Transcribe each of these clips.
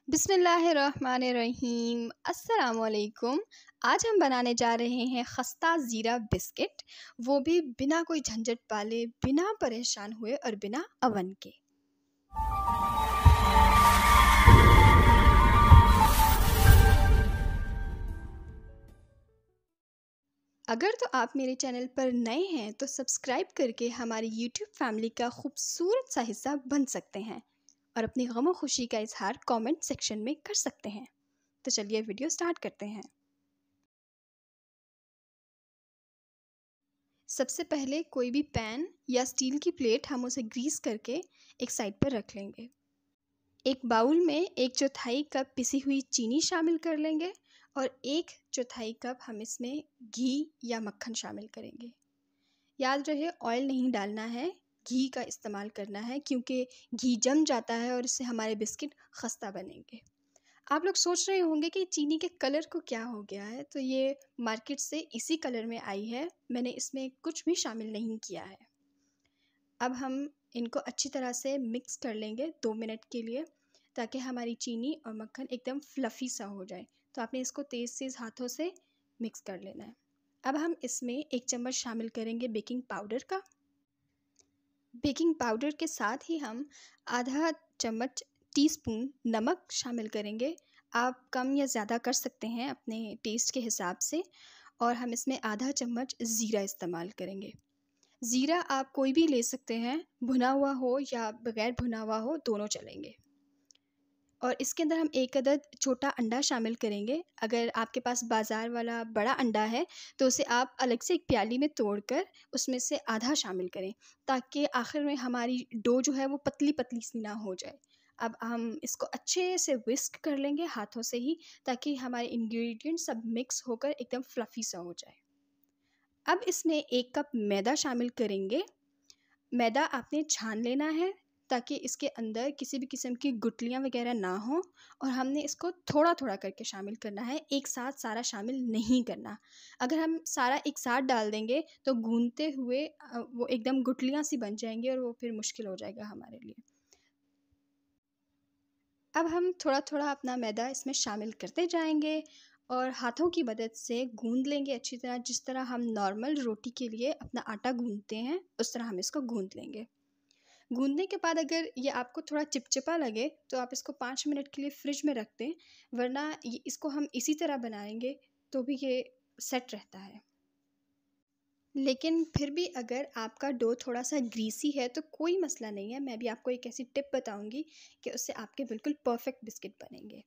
बिस्मिल्लाहिर्रहमानिर्रहीम। अस्सलाम वालेकुम। आज हम बनाने जा रहे हैं खस्ता ज़ीरा बिस्किट, वो भी बिना कोई झंझट वाले, बिना परेशान हुए और बिना अवन के। अगर तो आप मेरे चैनल पर नए हैं तो सब्सक्राइब करके हमारी यूट्यूब फैमिली का खूबसूरत सा हिस्सा बन सकते हैं और अपनी गम और खुशी का इजहार कमेंट सेक्शन में कर सकते हैं। तो चलिए वीडियो स्टार्ट करते हैं। सबसे पहले कोई भी पैन या स्टील की प्लेट हम उसे ग्रीस करके एक साइड पर रख लेंगे। एक बाउल में 1/4 कप पिसी हुई चीनी शामिल कर लेंगे और 1/4 कप हम इसमें घी या मक्खन शामिल करेंगे। याद रहे ऑयल नहीं डालना है, घी का इस्तेमाल करना है क्योंकि घी जम जाता है और इससे हमारे बिस्किट खस्ता बनेंगे। आप लोग सोच रहे होंगे कि चीनी के कलर को क्या हो गया है, तो ये मार्केट से इसी कलर में आई है, मैंने इसमें कुछ भी शामिल नहीं किया है। अब हम इनको अच्छी तरह से मिक्स कर लेंगे 2 मिनट के लिए ताकि हमारी चीनी और मक्खन एकदम फ्लफ़ी सा हो जाए। तो आपने इसको तेज़ हाथों से मिक्स कर लेना है। अब हम इसमें 1 चम्मच शामिल करेंगे बेकिंग पाउडर का। बेकिंग पाउडर के साथ ही हम आधा चम्मच टीस्पून नमक शामिल करेंगे। आप कम या ज़्यादा कर सकते हैं अपने टेस्ट के हिसाब से। और हम इसमें आधा चम्मच ज़ीरा इस्तेमाल करेंगे। ज़ीरा आप कोई भी ले सकते हैं, भुना हुआ हो या बग़ैर भुना हुआ हो, दोनों चलेंगे। और इसके अंदर हम 1 अदद छोटा अंडा शामिल करेंगे। अगर आपके पास बाज़ार वाला बड़ा अंडा है तो उसे आप अलग से एक प्याली में तोड़कर उसमें से आधा शामिल करें ताकि आखिर में हमारी डो जो है वो पतली पतली सी ना हो जाए। अब हम इसको अच्छे से विस्क कर लेंगे हाथों से ही ताकि हमारे इंग्रेडिएंट सब मिक्स होकर एकदम फ्लफ़ी सा हो जाए। अब इसमें 1 कप मैदा शामिल करेंगे। मैदा आपने छान लेना है ताकि इसके अंदर किसी भी किस्म की गुठलियाँ वगैरह ना हो और हमने इसको थोड़ा थोड़ा करके शामिल करना है, एक साथ सारा शामिल नहीं करना। अगर हम सारा एक साथ डाल देंगे तो गूंदते हुए वो एकदम गुठलियाँ सी बन जाएंगी और वो फिर मुश्किल हो जाएगा हमारे लिए। अब हम थोड़ा थोड़ा अपना मैदा इसमें शामिल करते जाएंगे और हाथों की मदद से गूंद लेंगे अच्छी तरह। जिस तरह हम नॉर्मल रोटी के लिए अपना आटा गूंदते हैं उस तरह हम इसको गूंद लेंगे। गूंदने के बाद अगर ये आपको थोड़ा चिपचिपा लगे तो आप इसको 5 मिनट के लिए फ्रिज में रख दें, वरना इसको हम इसी तरह बनाएंगे तो भी ये सेट रहता है। लेकिन फिर भी अगर आपका डो थोड़ा सा ग्रीसी है तो कोई मसला नहीं है, मैं भी आपको एक ऐसी टिप बताऊंगी कि उससे आपके बिल्कुल परफेक्ट बिस्किट बनेंगे।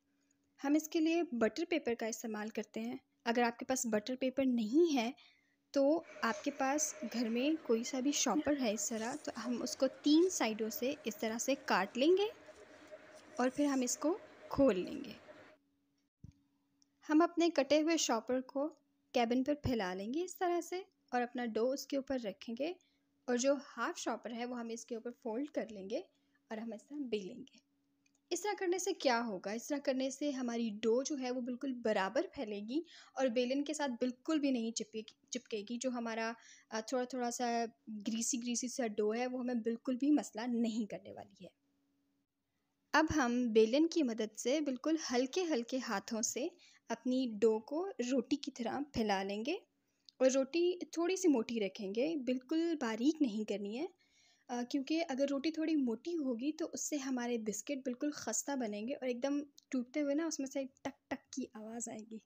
हम इसके लिए बटर पेपर का इस्तेमाल करते हैं। अगर आपके पास बटर पेपर नहीं है तो आपके पास घर में कोई सा भी शॉपर है इस तरह, तो हम उसको 3 साइडों से इस तरह से काट लेंगे और फिर हम इसको खोल लेंगे। हम अपने कटे हुए शॉपर को कैबिन पर फैला लेंगे इस तरह से और अपना डो उसके ऊपर रखेंगे और जो हाफ शॉपर है वो हम इसके ऊपर फोल्ड कर लेंगे और हम इस तरह बेलेंगे। इस तरह करने से क्या होगा, इस तरह करने से हमारी डो जो है वो बिल्कुल बराबर फैलेगी और बेलन के साथ बिल्कुल भी नहीं चिपकेगी। जो हमारा थोड़ा थोड़ा सा ग्रीसी ग्रीसी सा डो है वो हमें बिल्कुल भी मसला नहीं करने वाली है। अब हम बेलन की मदद से बिल्कुल हल्के हल्के हाथों से अपनी डो को रोटी की तरह फैला लेंगे और रोटी थोड़ी सी मोटी रखेंगे, बिल्कुल बारीक नहीं करनी है। क्योंकि अगर रोटी थोड़ी मोटी होगी तो उससे हमारे बिस्किट बिल्कुल खस्ता बनेंगे और एकदम टूटते हुए ना उसमें से टक टक की आवाज़ आएगी।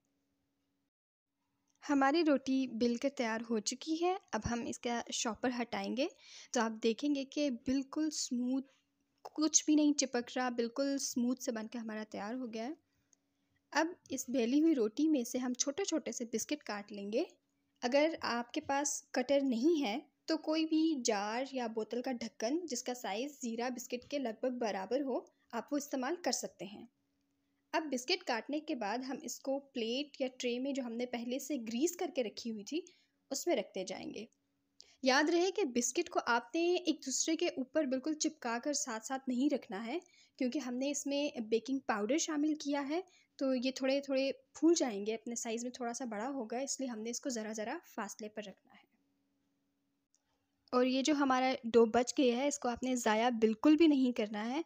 हमारी रोटी बिलकर तैयार हो चुकी है। अब हम इसका शॉपर हटाएंगे तो आप देखेंगे कि बिल्कुल स्मूथ, कुछ भी नहीं चिपक रहा, बिल्कुल स्मूथ से बनकर हमारा तैयार हो गया है। अब इस बेली हुई रोटी में से हम छोटे छोटे से बिस्किट काट लेंगे। अगर आपके पास कटर नहीं है तो कोई भी जार या बोतल का ढक्कन जिसका साइज़ ज़ीरा बिस्किट के लगभग बराबर हो, आप वो इस्तेमाल कर सकते हैं। अब बिस्किट काटने के बाद हम इसको प्लेट या ट्रे में जो हमने पहले से ग्रीस करके रखी हुई थी उसमें रखते जाएंगे। याद रहे कि बिस्किट को आपने एक दूसरे के ऊपर बिल्कुल चिपका कर साथ साथ नहीं रखना है क्योंकि हमने इसमें बेकिंग पाउडर शामिल किया है तो ये थोड़े थोड़े फूल जाएंगे, अपने साइज़ में थोड़ा सा बड़ा होगा, इसलिए हमने इसको ज़रा ज़रा फासले पर रखना है। और ये जो हमारा डो बच गया है इसको आपने ज़ाया बिल्कुल भी नहीं करना है,